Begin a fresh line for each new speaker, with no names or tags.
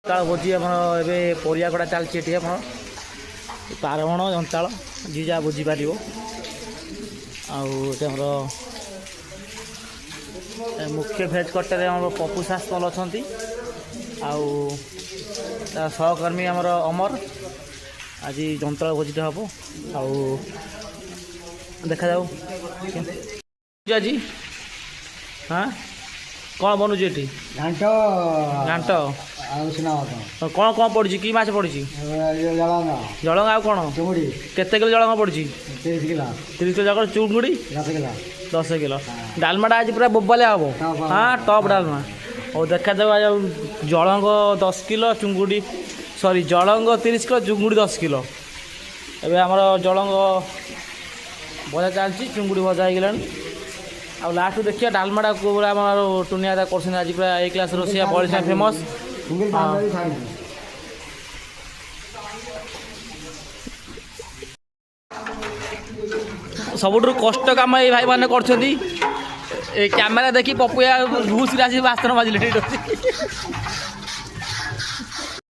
भोजी आम परिया कड़ा चलती ये पारवण जंताल जी जहाँ बुझी पार आमर मुख्य भेज कट्टर आम पप्पू शास्त्री अच्छा सहकर्मी आमर अमर आज जंताल भोजी हम देखा जाऊ आज हाँ कौन बनूँ ये
घाट
घाट कौन कौन पड़ी कि माछ पड़ी जलंगा आ कौन केते किलो जलंगा पड़ी 30 किलो जगह चुंगुड़ी 10 किलो डालमाटा आज पूरा बोबालिया हम हाँ टॉप डालमा और देखा आज जलंग 10 किलो चुंगुड़ी सॉरी जलंग 30 किलो चुंगुड़ी 10 किलो एवं आमर जलंग भजा चलती चुंगुड़ी भजा हो आ लास्ट देखिए डालमाटा को आम टुनिया कर आज पूरा ए क्लास रोसिया बड़ा फेमस सबुठ कष्ट कम ये भाई मैंने कर कैमेरा देखी पपुया घुस बास्तन बाजिले